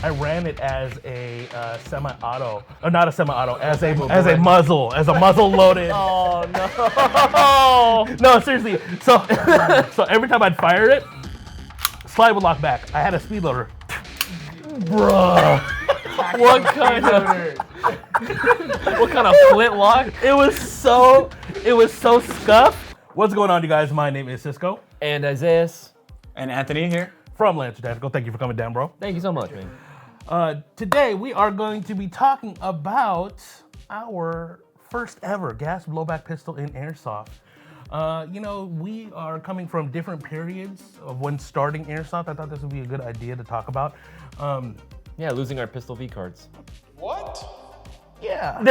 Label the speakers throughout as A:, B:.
A: I ran it as a semi-auto, or not a semi-auto, as a muzzle loaded.
B: Oh no!
A: No, seriously. So so every time I'd fire it, slide would lock back. I had a speed loader. Bruh.
B: What kind of flintlock?
A: It was so scuffed. What's going on, you guys? My name is Cisco.
B: And Isaias.
C: And Anthony here.
A: From Tactical. Thank you for coming down, bro.
B: Thank you so much, man.
A: Today we are going to be talking about our first ever gas blowback pistol in Airsoft. We are coming from different periods of when starting Airsoft. I thought this would be a good idea to talk about.
B: Yeah, losing our pistol V cards.
C: What?
A: Yeah.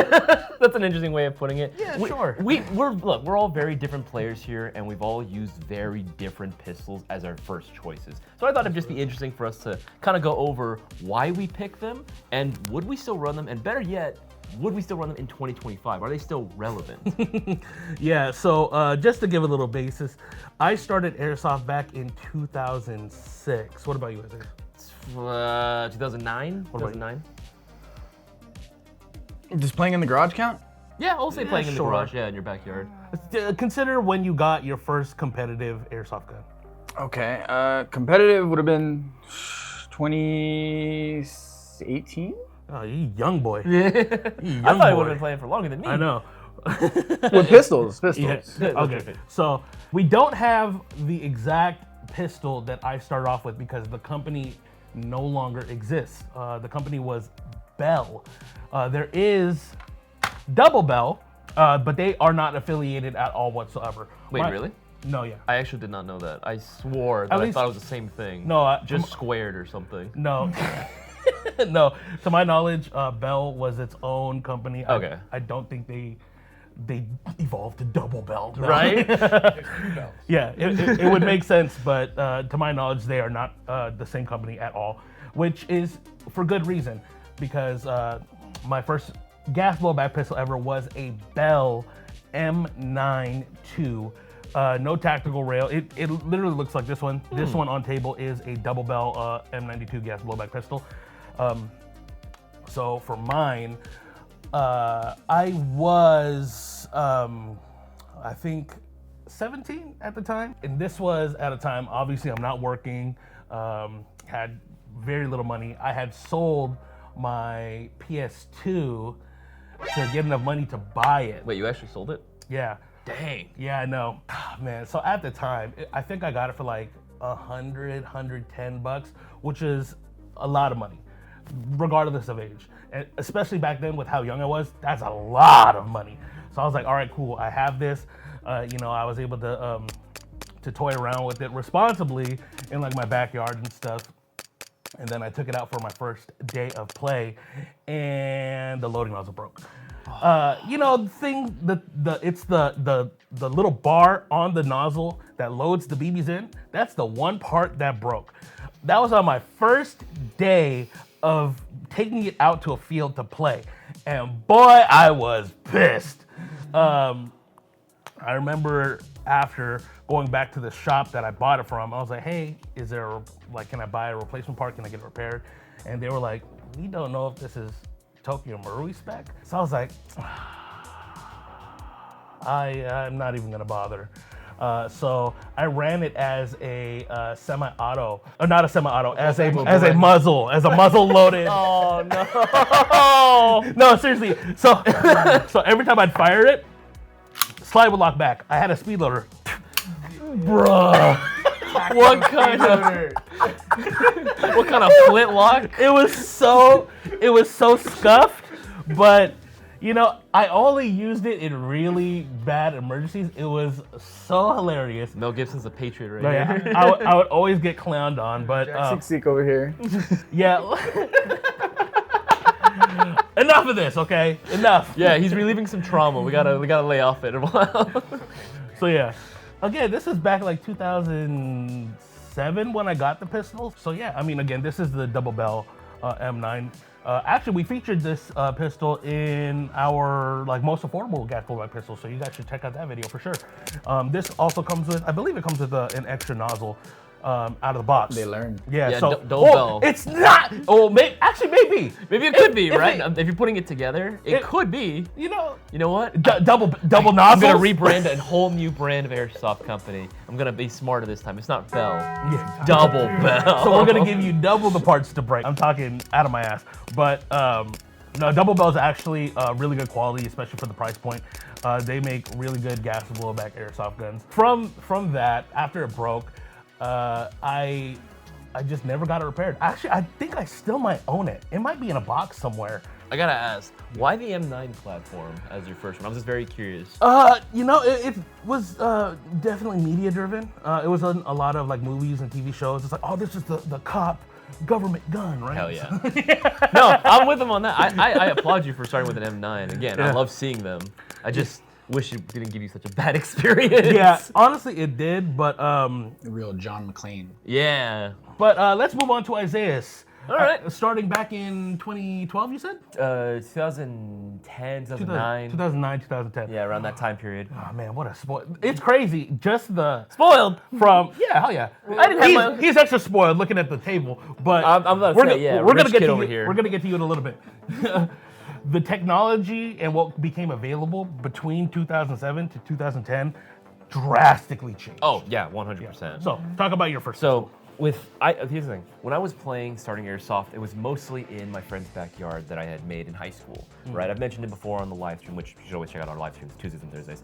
B: That's an interesting way of putting it.
A: Yeah, sure.
B: We're all very different players here, and we've all used very different pistols as our first choices. So I thought it'd just be interesting for us to kind of go over why we picked them, and would we still run them, and better yet, would we still run them in 2025? Are they still relevant?
A: Yeah, so just to give a little basis, I started Airsoft back in 2006. What about you, Isaiah?
B: 2009?
A: What about
B: 2009?
C: Just playing in the garage count?
B: Yeah, I'll say playing in the
A: sure.
B: garage, in your backyard.
A: Consider when you got your first competitive Airsoft gun.
C: Okay, competitive would have been 2018?
A: Oh, you young boy.
B: I thought he would have been playing for longer than me.
A: I know.
C: With pistols.
A: Yeah. Okay. So we don't have the exact pistol that I started off with because the company no longer exists. The company was Bell. There is Double Bell, but they are not affiliated at all whatsoever.
B: Wait, really?
A: No, yeah.
B: I actually did not know that. I swore that I thought it was the same thing.
A: No,
B: just squared or something.
A: No. No. To my knowledge, Bell was its own company.
B: Okay.
A: I don't think they evolved to Double Bell. No.
B: Right?
A: Yeah, it would make sense, but to my knowledge, they are not the same company at all, which is for good reason, because my first gas blowback pistol ever was a Bell M92. No tactical rail. It literally looks like this one. This one on table is a Double Bell M92 gas blowback pistol. So for mine, I was, I think, 17 at the time. And this was at a time, obviously I'm not working, had very little money. I had sold my PS2 to get enough money to buy it.
B: Wait, you actually sold it?
A: Yeah.
B: Dang.
A: Yeah, I know. Man, so at the time, I think I got it for like $110, which is a lot of money, regardless of age. And especially back then with how young I was, that's a lot of money. So I was like, all right, cool, I have this. I was able to toy around with it responsibly in like my backyard and stuff. And then I took it out for my first day of play, and the loading nozzle broke. It's the little bar on the nozzle that loads the BBs in. That's the one part that broke. That was on my first day of taking it out to a field to play, and boy, I was pissed. I remember after going back to the shop that I bought it from, I was like, hey, can I buy a replacement part? Can I get it repaired? And they were like, we don't know if this is Tokyo Marui spec. So I was like, I'm not even gonna bother. So I ran it as a semi-auto, or not a semi-auto, as a muzzle loaded.
B: Oh no!
A: No, seriously. So so every time I'd fire it, slide would lock back. I had a speed loader. Bruh.
B: What kind of flintlock?
A: It was so scuffed, but I only used it in really bad emergencies. It was so hilarious.
B: Mel Gibson's a patriot right
A: Yeah,
B: here.
A: I would always get clowned on, but
C: Seek over here.
A: yeah. Enough of this, okay? Enough.
B: Yeah, he's relieving some trauma. We gotta lay off it a while.
A: So yeah, again, this is back like 2007 when I got the pistol. So yeah, I mean, again, this is the Double Bell M9. Actually, we featured this pistol in our most affordable gas blowback pistol, so you guys should check out that video for sure. This also comes with, I believe it comes with an extra nozzle. out of the box.
C: They learn.
A: Yeah,
B: Yeah,
A: so
B: don't bell.
A: it's not. Oh, actually, maybe.
B: Maybe it could be,
A: if
B: right?
A: it-
B: If you're putting it together, it could be.
A: You know,
B: You know what?
A: double
B: I'm
A: nozzles.
B: gonna rebrand a whole new brand of airsoft company. I'm gonna be smarter this time. It's not Bell,
A: Yeah.
B: double Bell.
A: So we're gonna give you double the parts to break. I'm talking out of my ass, but no, Double Bell is actually really good quality, especially for the price point. They make really good gas blowback airsoft guns. From that, after it broke, I just never got it repaired. Actually, I think I still might own it. It might be in a box somewhere.
B: I gotta ask, why the M9 platform as your first one? I was just very curious.
A: You know, it was definitely media driven. It was in a lot of like movies and TV shows. It's like, oh, this is the cop government gun, right?
B: Hell yeah. No, I'm with them on that. I applaud you for starting with an M9. Again, I
A: Yeah.
B: love seeing them. I just wish it didn't give you such a bad experience.
A: Yeah, honestly, it did, but
C: The real John McClane.
B: Yeah.
A: let's move on to Isaias.
B: All right.
A: Starting back in 2012, you said?
B: 2010, 2009.
A: 2009, 2010.
B: Yeah, around that time period.
A: Oh man, what a spoil! It's crazy. Just the
B: Spoiled.
A: from hell yeah.
B: I didn't have
A: He's extra spoiled looking at the table, but
B: I'm about to
A: we're
B: say,
A: go-
B: yeah,
A: we're gonna
B: rich
A: get
B: kid
A: to
B: over
A: you.
B: here.
A: We're gonna get to you in a little bit. The technology and what became available between 2007 to 2010 drastically changed.
B: Oh, yeah, 100%.
A: So talk about your first.
B: So here's the thing. When I was playing starting airsoft, it was mostly in my friend's backyard that I had made in high school. Right? I've mentioned it before on the live stream, which you should always check out our live streams Tuesdays and Thursdays.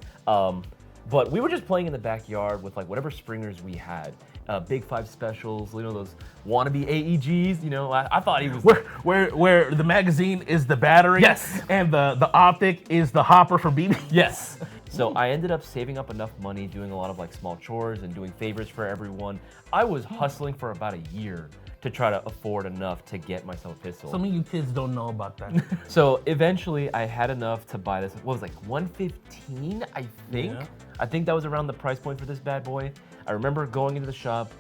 B: But we were just playing in the backyard with like whatever springers we had. Big 5 specials, you know, those wannabe AEGs. You know, I thought he was
A: where the magazine is the battery,
B: Yes.
A: and the optic is the hopper for BB.
B: Yes. So I ended up saving up enough money, doing a lot of like small chores and doing favors for everyone. I was hustling for about a year to try to afford enough to get myself a pistol.
A: Some of you kids don't know about that.
B: So eventually I had enough to buy this. What was it, like 115, I think?
A: Yeah.
B: I think that was around the price point for this bad boy. I remember going into the shop,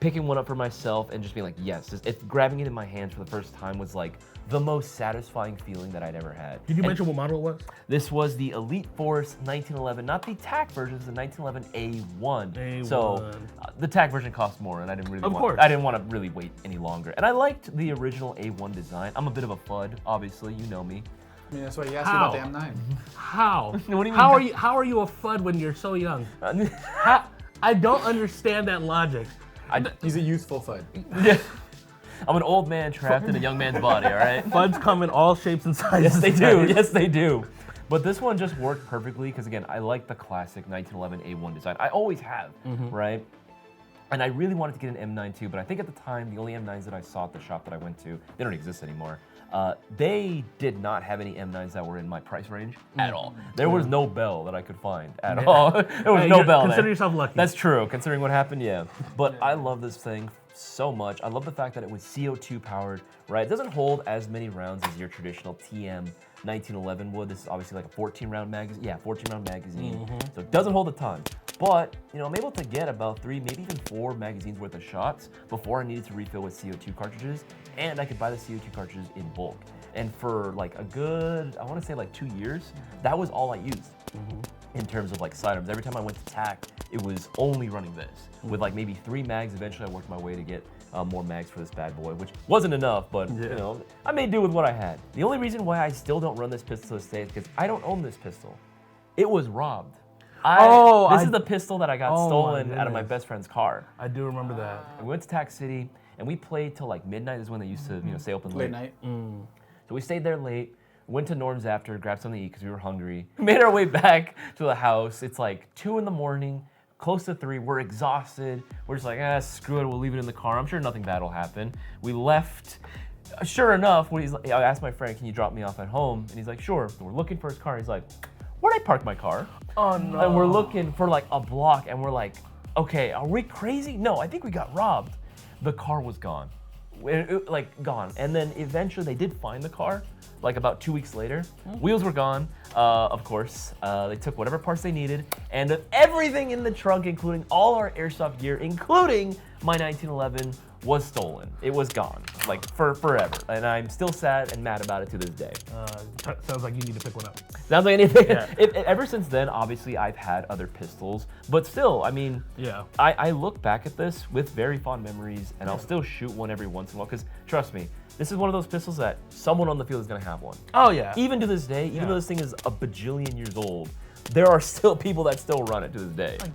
B: picking one up for myself and just being like, yes, grabbing it in my hands for the first time was like the most satisfying feeling that I'd ever had.
A: Did you
B: And
A: mention what model it was?
B: this was the Elite Force 1911, not the TAC version, it's the 1911 A1. So
A: A1.
B: the TAC version cost more, and I didn't really
A: Of
B: want,
A: course.
B: I didn't want to really wait any longer. And I liked the original A1 design. I'm a bit of a FUD, obviously, you know me.
C: I mean, that's why you asked
A: How?
C: me about the M9.
A: How?
B: What do you mean?
A: How are you a FUD when you're so young? I don't understand that logic.
C: He's a youthful FUD.
B: I'm an old man trapped in a young man's body, all right?
A: FUDs come in all shapes and sizes.
B: Yes, they do. Yes, they do. But this one just worked perfectly because, again, I like the classic 1911 A1 design. I always have, right? And I really wanted to get an M9 too, but I think at the time, the only M9s that I saw at the shop that I went to, they don't exist anymore. They did not have any M9s that were in my price range at all. There was no Bell that I could find at all. There was no Bell
A: Consider
B: there.
A: yourself lucky.
B: That's true, considering what happened, yeah. But I love this thing so much. I love the fact that it was CO2 powered, right? It doesn't hold as many rounds as your traditional TM 1911 would. This is obviously like a 14-round magazine. Yeah, 14-round magazine. So it doesn't hold a ton. But, you know, I'm able to get about 3, maybe even 4 magazines worth of shots before I needed to refill with CO2 cartridges. And I could buy the CO2 cartridges in bulk. And for like a good, I want to say like 2 years, that was all I used. In terms of like sidearms. Every time I went to TAC, it was only running this. With like maybe 3 mags, eventually I worked my way to get more mags for this bad boy, which wasn't enough, but you know, I made do with what I had. The only reason why I still don't run this pistol to this day is because I don't own this pistol. It was robbed. This is the pistol that I got stolen out of my best friend's car.
A: I do remember that.
B: We went to TAC City and we played till like midnight. This is when they used to, you know, stay open late.
C: Late night.
B: So we stayed there late, went to Norm's after, grabbed something to eat because we were hungry. Made our way back to the house. It's like 2 in the morning, close to 3. We're exhausted. We're just like, screw it, we'll leave it in the car. I'm sure nothing bad will happen. We left. Sure enough, I asked my friend, can you drop me off at home? And he's like, sure. So we're looking for his car. He's like, where'd I park my car?
A: Oh no.
B: And we're looking for like a block and we're like, okay, are we crazy? No, I think we got robbed. The car was gone. Like gone. And then eventually they did find the car, like about 2 weeks later. Wheels were gone, of course. They took whatever parts they needed, and everything in the trunk, including all our airsoft gear, including my 1911, was stolen. It was gone, like for forever. And I'm still sad and mad about it to this day.
A: Sounds like you need to pick one up.
B: Sounds like anything.
A: Yeah.
B: Ever since then, obviously, I've had other pistols, but still, I mean,
A: Yeah.
B: I look back at this with very fond memories, and I'll still shoot one every once in a while, because trust me, this is one of those pistols that someone on the field is gonna have one.
A: Oh yeah.
B: Even to this day, even
A: Yeah.
B: though this thing is a bajillion years old, there are still people that still run it to this day.
A: Like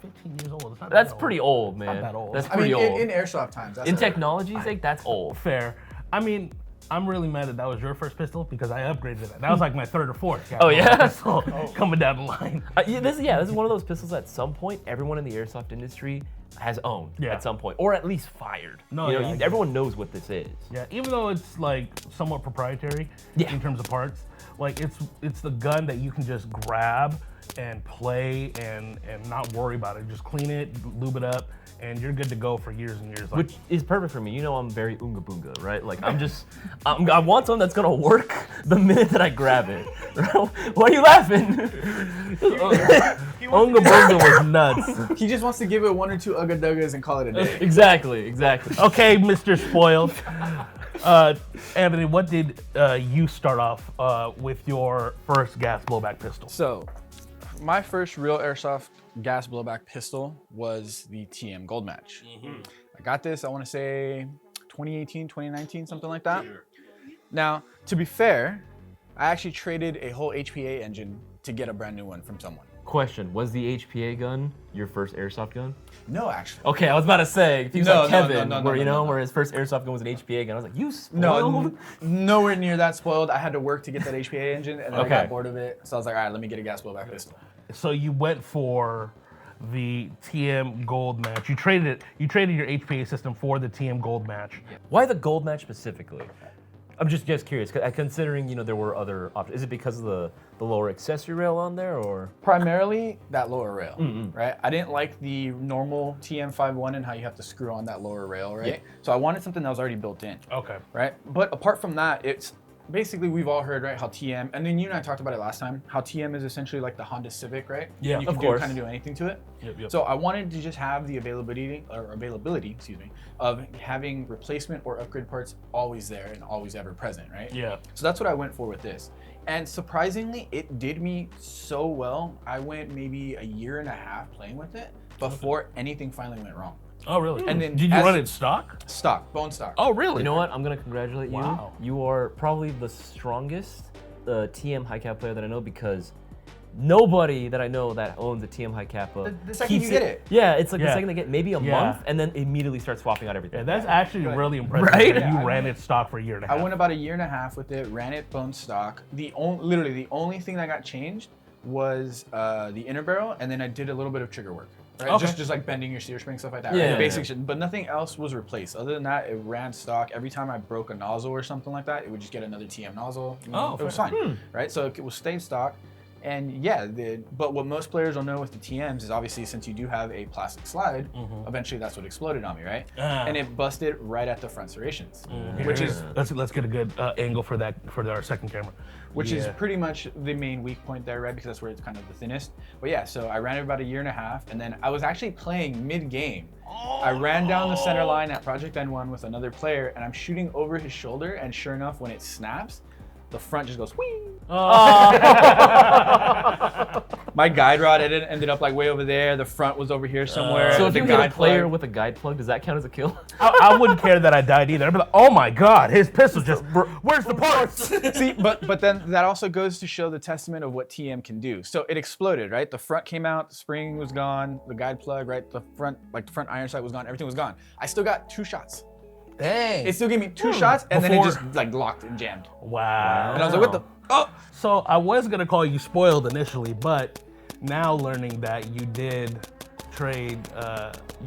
A: 15 years old. It's not
B: That's
A: that
B: pretty old, man.
A: Not that old.
B: That's
C: I
B: pretty
C: mean,
B: old.
C: in airsoft times. That's
B: In
C: old.
B: technology's sake, that's old.
A: Fair. I mean, I'm really mad that was your first pistol because I upgraded it. That was like my third or fourth.
B: Oh, yeah?
A: Pistol coming down the line.
B: This is one of those pistols at some point everyone in the airsoft industry has owned at some point, or at least fired.
A: No,
B: you know,
A: yeah, I get
B: everyone knows what this is.
A: Yeah, even though it's like somewhat proprietary
B: Yeah.
A: in terms of parts, like it's the gun that you can just grab and play and not worry about it. Just clean it, lube it up, and you're good to go for years and years. Like,
B: Which is perfect for me. You know, I'm very unga boonga, right? Like I want something that's gonna work the minute that I grab it. Why are you laughing?
A: Unga Bunga was nuts.
C: He just wants to give it one or two ugga duggas and call it a day.
B: Exactly.
A: Okay, Mr. Spoiled. Anthony, what did you start off with your first gas blowback pistol?
C: So, my first real airsoft gas blowback pistol was the TM Gold Match. I got this, I want to say 2018, 2019, something like that. Now, to be fair, I actually traded a whole HPA engine to get a brand new one from someone.
B: Question: was the HPA gun your first airsoft gun?
C: No, actually.
B: Okay, I was about to say, if he was
C: No,
B: like
C: no,
B: Kevin,
C: no,
B: where
C: no.
B: where his first airsoft gun was an HPA gun, I was like, you spoiled.
C: No, nowhere near that spoiled. I had to work to get that HPA engine, and then I
B: Okay.
C: got bored of it. So I was like, all right, let me get a gas blowback pistol.
A: So you went for the TM Gold Match. You traded your HPA system for the TM Gold Match.
B: Why the gold match specifically? I'm just curious, considering there were other options. Is it because of the lower accessory rail on there, or?
C: Primarily that lower rail, right? I didn't like the normal TM51 and how you have to screw on that lower rail, right?
B: Yeah.
C: So I wanted something that was already built in,
A: Okay.
C: right? But apart from that, it's basically, we've all heard, right, how TM, and then you and I talked about it last time, how TM is essentially like the Honda Civic, right?
A: Yeah,
C: you
B: of
C: can
B: course.
C: kind of do anything to it.
A: Yep.
C: So I wanted to just have the availability, of having replacement or upgrade parts always there and always ever present, right?
A: Yeah.
C: So that's what I went for with this. And surprisingly, it did me so well. I went maybe a year and a half playing with it before anything finally went wrong.
A: Oh, really?
C: And then
A: did you
C: as-
A: run it stock?
C: Stock, bone stock.
A: Oh, really?
B: You know what? I'm gonna congratulate you.
A: Wow.
B: You are probably the strongest TM high cap player that I know, because nobody that I know that owns a TM high kappa
C: The second
B: keeps
C: you get it.
B: Yeah, it's like
A: Yeah.
B: the second they get maybe a
A: Yeah.
B: month, and then immediately start swapping out everything.
A: Yeah, that's actually really impressive.
B: Right?
A: That
C: Yeah,
A: you
C: I
A: ran
C: went-
A: it stock for a year and a half.
C: I went about a year and a half with it, ran it bone stock. Literally the only thing that got changed was the inner barrel, and then I did a little bit of trigger work. Right?
A: Okay.
C: Just like bending your steer spring, stuff like that.
B: Yeah,
C: Right?
B: yeah,
C: Basic
B: yeah.
C: shit. But nothing else was replaced. Other than that, it ran stock. Every time I broke a nozzle or something like that, it would just get another TM nozzle. You know,
A: Oh,
C: it was
A: fair.
C: fine. Right? So it was stayed stock. And yeah, but what most players don't know with the TMs is obviously, since you do have a plastic slide, eventually that's what exploded on me, right?
A: Ah.
C: And it busted right at the front serrations,
A: Here,
C: which is
A: let's get a good angle for that for our second camera.
C: which is
A: Yeah.
C: pretty much the main weak point there, right? Because that's where it's kind of the thinnest. But yeah, so I ran it about a year and a half, and then I was actually playing mid-game. I ran down the center line at Project N1 with another player, and I'm shooting over his shoulder, and sure enough, when it snaps, the front just goes whee. My guide rod ended up like way over there. The front was over here somewhere.
B: So if
C: the
B: you hit a
C: guide
B: player
C: plug-
B: with a guide plug, does that count as a kill?
A: I wouldn't care that I died either. I'd be like, oh my god, his pistol just. Where's the parts?
C: See, but then that also goes to show the testament of what TM can do. So it exploded, right? The front came out, the spring was gone, the guide plug, right? The front iron sight was gone, everything was gone. I still got 2 shots.
A: Dang.
C: It still gave me 2 shots, and then it
A: Before-
C: just like locked and jammed.
A: Wow.
C: And I was like, what the? Oh!
A: So I was gonna call you spoiled initially, but now learning that you did trade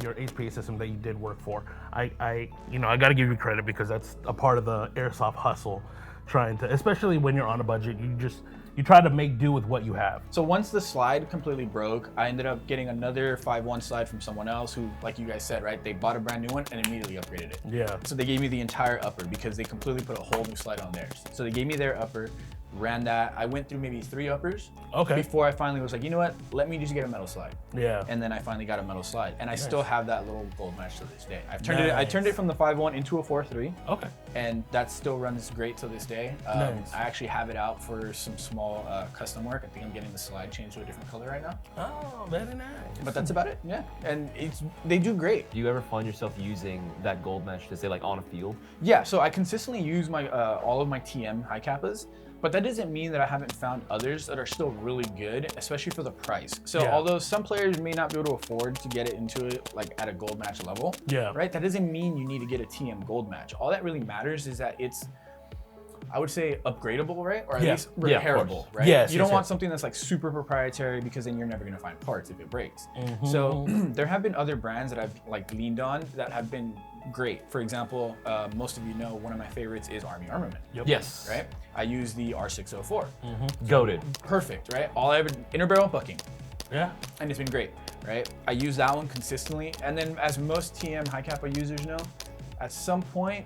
A: your HPA system that you did work for, I gotta give you credit, because that's a part of the airsoft hustle. Trying to, especially when you're on a budget, you try to make do with what you have.
C: So once the slide completely broke, I ended up getting another 5.1 slide from someone else who, like you guys said, right? They bought a brand new one and immediately upgraded it.
A: Yeah.
C: So they gave me the entire upper because they completely put a whole new slide on theirs. So they gave me their upper. ran that. I went through maybe 3 uppers
A: Okay.
C: before I finally was like, you know what? Let me just get a metal slide.
A: Yeah.
C: And then I finally got a metal slide, and I still have that little gold match to this day. I turned it from the 5.1 into a 4.3.
A: Okay.
C: And that still runs great to this day.
A: Nice.
C: I actually have it out for some small custom work. I think I'm getting the slide changed to a different color right now.
A: Oh, very nice.
C: But that's about it. Yeah, and they do great.
B: Do you ever find yourself using that gold match to say like on a field?
C: Yeah, so I consistently use my all of my TM high kappas. But that doesn't mean that I haven't found others that are still really good, especially for the price. So although some players may not be able to afford to get it into it like at a gold match level, right? That doesn't mean you need to get a TM gold match. All that really matters is that it's, I would say, upgradable, right? Or at least repairable, right?
A: Yes,
C: you don't want something that's like super proprietary because then you're never gonna find parts if it breaks. So there have been other brands that I've like leaned on that have been great. For example, most of you know one of my favorites is Army Armament.
B: Yes.
C: Right? I use the R604.
B: Goated.
C: Perfect, right? All I ever, inner barrel bucking.
A: Yeah.
C: And it's been great, right? I use that one consistently. And then as most TM high kappa users know, at some point,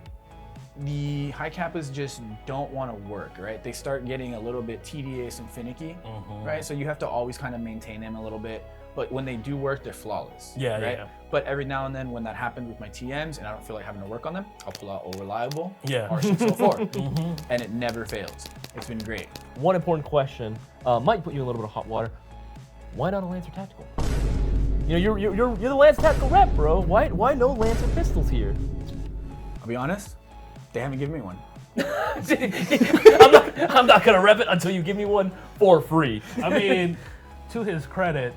C: the high kappas just don't want to work, right? They start getting a little bit tedious and finicky, right? So you have to always kind of maintain them a little bit. But when they do work, they're flawless.
A: Yeah,
C: right?
A: yeah.
C: But every now and then when that happens with my TMs and I don't feel like having to work on them, I'll pull out Old Reliable R604 and it never fails. It's been great.
B: One important question might put you in a little bit of hot water. Why not a Lancer Tactical? You know, you're the Lancer Tactical rep, bro. Why no Lancer pistols here?
C: I'll be honest, they haven't given me one.
B: I'm not gonna rep it until you give me one for free.
A: I mean, to his credit,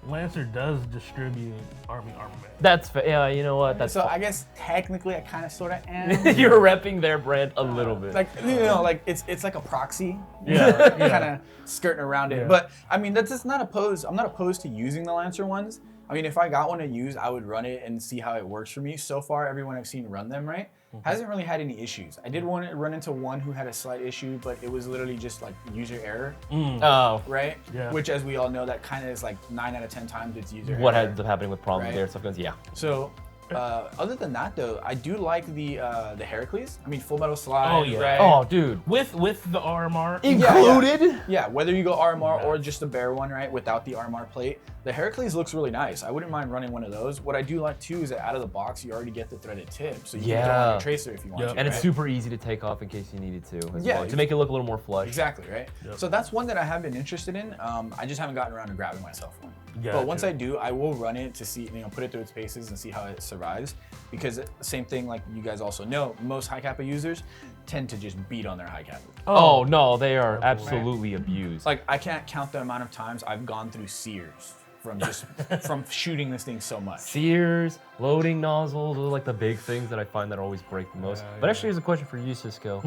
A: Lancer does distribute Army Armament.
B: That's fair. Yeah, you know what? That's
C: So I guess technically I kind of sort of am.
B: you're repping their brand a little bit.
C: Like, you know, like it's like a proxy.
A: Yeah,
C: Kind of skirting around it.
A: Yeah.
C: But I mean, that's just not opposed. I'm not opposed to using the Lancer ones. I mean, if I got one to use, I would run it and see how it works for me. So far, everyone I've seen run them, right, hasn't really had any issues. I did run into one who had a slight issue, but it was literally just like user error,
B: Oh,
C: right?
A: Yeah.
C: Which, as we all know, that kind of is like 9 out of 10 times it's user error.
B: what ends up happening with problems
C: Right.
B: with airsoft guns? Yeah.
C: So, other than that, though, I do like the Heracles. I mean, full metal slide.
A: Oh, yeah.
C: Right?
B: Oh, dude.
A: With the RMR.
B: Included?
C: Yeah, whether you go RMR or just the bare one, right, without the RMR plate, the Heracles looks really nice. I wouldn't mind running one of those. What I do like too is that out of the box, you already get the threaded tip, so you can throw on your tracer if you want to.
B: And it's
C: right?
B: super easy to take off in case you needed to as
C: Yeah,
B: well, to make it look a little more flush.
C: Exactly, right? So that's one that I have been interested in. I just haven't gotten around to grabbing myself one.
A: Gotcha.
C: But once I do, I will run it to see, put it through its paces and see how it survives. Because same thing, like you guys also know, most high kappa users tend to just beat on their high kappa.
B: Oh, no, they are absolutely abused.
C: Like, I can't count the amount of times I've gone through sears from just from shooting this thing so much.
B: Sears, loading nozzles, those are like the big things that I find that always break the most. But actually, here's a question for you, Cisco.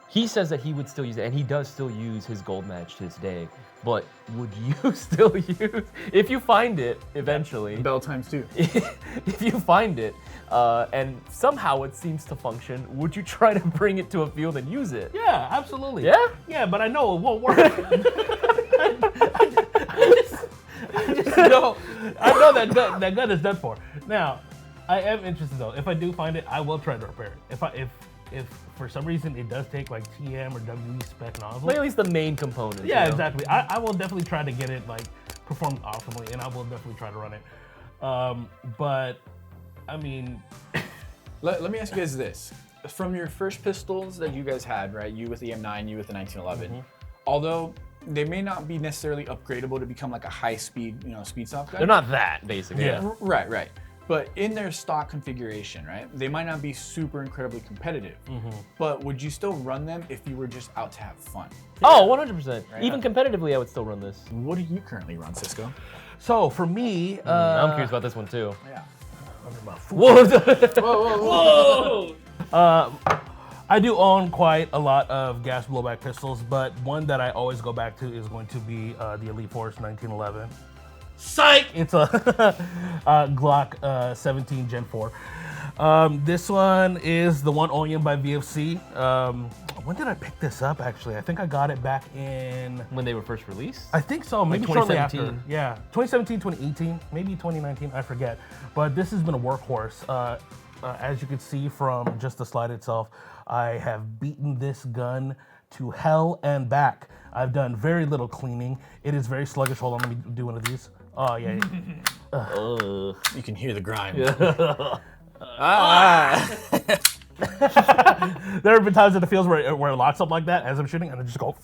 B: He says that he would still use it, and he does still use his gold match to this day. But would you still use, if you find it eventually,
C: Bell times 2.
B: if you find it, and somehow it seems to function, would you try to bring it to a field and use it?
A: Yeah, absolutely.
B: Yeah?
A: Yeah, but I know it won't work. I know that gun is done for. Now, I am interested though. If I do find it, I will try to repair it. If for some reason it does take like TM or WE spec nozzle.
B: Like at least the main component.
A: Yeah,
B: you know?
A: exactly. I will definitely try to get it like perform optimally, and I will definitely try to run it. But I mean,
C: Let me ask you guys this. From your first pistols that you guys had, right? You with the M9, you with the 1911. Although they may not be necessarily upgradable to become like a high speed, speed soft gun.
B: They're not that, basically.
A: Yeah.
C: Right. But in their stock configuration, right? They might not be super incredibly competitive. But would you still run them if you were just out to have fun?
B: Oh, 100%.
C: Right.
B: Even competitively, I would still run this.
C: What do you currently run, Cisco?
A: so for me,
B: I'm curious about this one too.
C: Yeah.
B: Whoa!
A: Whoa! I do own quite a lot of gas blowback pistols, but one that I always go back to is going to be the Elite Force 1911. Psych! It's a Glock 17 Gen 4. This one is the one owned by VFC. When did I pick this up, actually? I think I got it back in...
B: When they were first released?
A: I think so, maybe
B: Like
A: shortly after.
B: 2017.
A: Yeah, 2017, 2018, maybe 2019, I forget. But this has been a workhorse. As you can see from just the slide itself, I have beaten this gun to hell and back. I've done very little cleaning. It is very sluggish. Hold on, let me do one of these. Oh, yeah.
C: You can hear the grime.
A: There have been times in the fields where it locks up like that as I'm shooting, and I just go,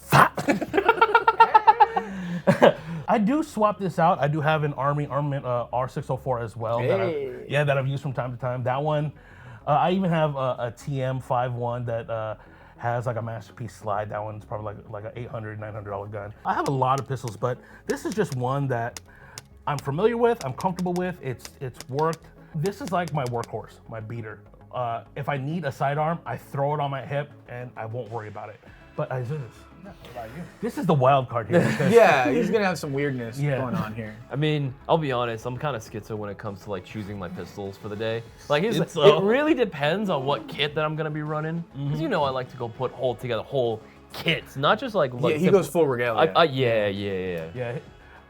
A: I do swap this out. I do have an Army Armament R604 as well that I've used from time to time. That one, I even have a TM51 that has like a Masterpiece slide. That one's probably like an $800, $900 gun. I have a lot of pistols, but this is just one that I'm familiar with, I'm comfortable with, it's worked. This is like my workhorse, my beater. If I need a sidearm, I throw it on my hip and I won't worry about it. But Isaias, what about you? This is the wild card here.
C: Yeah, he's gonna have some weirdness going on here.
B: I mean, I'll be honest, I'm kind of schizo when it comes to like choosing my pistols for the day. Like, it really depends on what kit that I'm gonna be running. Because you know I like to go put together whole kits, not just like
C: he goes full regalia.
B: Yeah.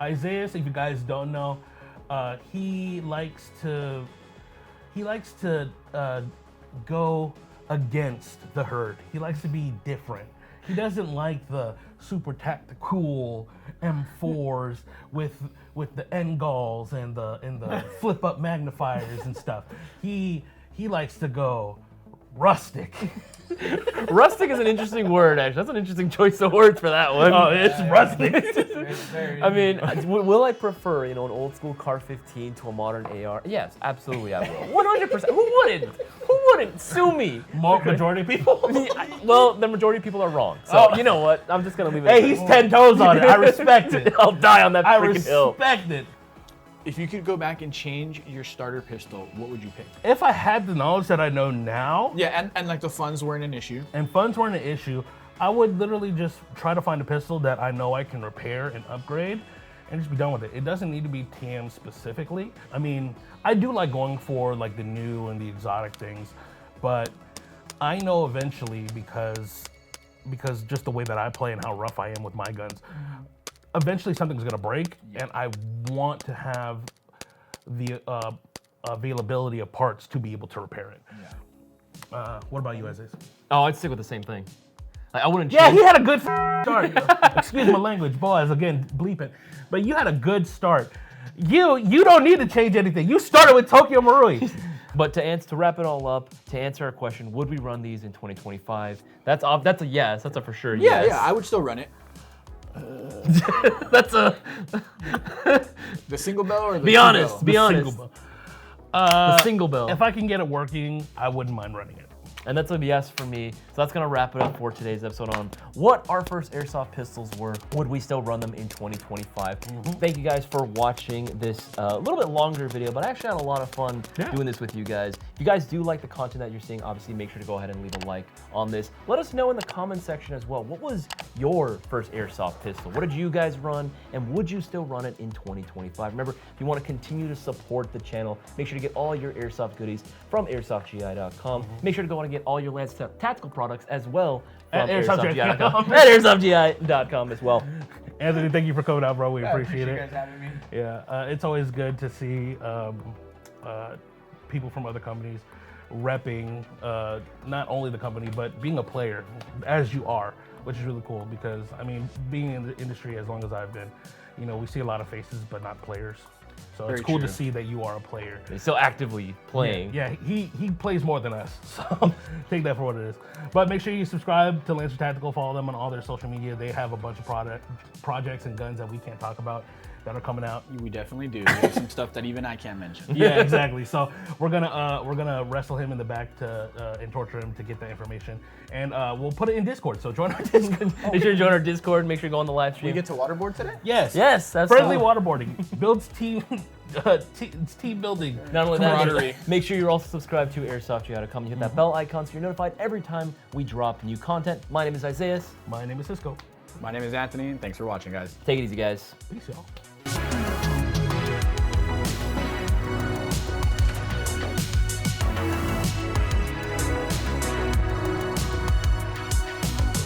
A: Isaias, if you guys don't know, he likes to go against the herd. He likes to be different. He doesn't like the super tactical M4s with the N-galls and the flip up magnifiers and stuff. He likes to go rustic.
B: Rustic is an interesting word, actually. That's an interesting choice of words for that one.
A: Oh, it's rustic.
B: I mean, will I prefer, an old school Car 15 to a modern AR? Yes, absolutely I will. 100%. Who wouldn't? Who wouldn't? Sue me.
A: Majority of people?
B: Well, the majority of people are wrong. So, you know what? I'm just going to leave it.
A: Hey, he's 10 toes on it. I respect it.
B: I'll die on that freaking hill.
A: I respect it.
C: If you could go back and change your starter pistol, what would you pick?
A: If I had the knowledge that I know now,
C: and like the funds weren't an issue,
A: I would literally just try to find a pistol that I know I can repair and upgrade and just be done with it. It doesn't need to be TM specifically. I mean, I do like going for like the new and the exotic things, but I know eventually because just the way that I play and how rough I am with my guns, eventually something's gonna break, and I want to have the availability of parts to be able to repair it. What about you, Isaias?
B: Oh, I'd stick with the same thing. Like, I wouldn't.
A: Yeah, he had a good start. Excuse my language, boys. Again, bleep it. But you had a good start. You don't need to change anything. You started with Tokyo Marui.
B: But to wrap it all up, to answer our question, would we run these in 2025? That's a yes. That's a for sure yes.
C: Yeah, I would still run it.
B: That's a.
C: The single bell or the
B: Be
C: two
B: honest.
C: bell?
B: Be honest. The single bell.
A: If I can get it working, I wouldn't mind running it.
B: And that's a yes for me. So that's gonna wrap it up for today's episode on what our first airsoft pistols were. Would we still run them in 2025? Thank you guys for watching this little bit longer video, but I actually had a lot of fun doing this with you guys. If you guys do like the content that you're seeing, obviously make sure to go ahead and leave a like on this. Let us know in the comment section as well. What was your first airsoft pistol? What did you guys run? And would you still run it in 2025? Remember, if you want to continue to support the channel, make sure to get all your airsoft goodies from airsoftgi.com. Make sure to go and get all your Lance Tactical products as well from airsoftgi.com. At airsoftgi.com as well.
A: Anthony, thank you for coming out, bro. We appreciate it.
C: You guys having me.
A: Yeah, it's always good to see people from other companies repping not only the company, but being a player as you are, which is really cool because, I mean, being in the industry as long as I've been, we see a lot of faces, but not players. So it's cool to see that you are a player.
B: He's still actively playing.
A: Yeah, he plays more than us, so take that for what it is. But make sure you subscribe to Lancer Tactical, follow them on all their social media. They have a bunch of projects and guns that we can't talk about that are coming out.
C: We definitely do. We have some stuff that even I can't mention.
A: Yeah, exactly. So we're gonna wrestle him in the back and torture him to get that information, and we'll put it in Discord. So join our Discord.
B: Make sure to join our Discord. Make sure to go on the live stream.
C: We get to waterboard today?
A: Yes.
B: Yes, that's
A: friendly waterboarding. Builds team. It's team building.
B: Not only that, make sure you're also subscribed to airsoftgi.com. You hit that bell icon so you're notified every time we drop new content. My name is Isaias.
A: My name is Cisco.
C: My name is Anthony, and thanks for watching, guys.
B: Take it easy, guys.
A: Peace, y'all.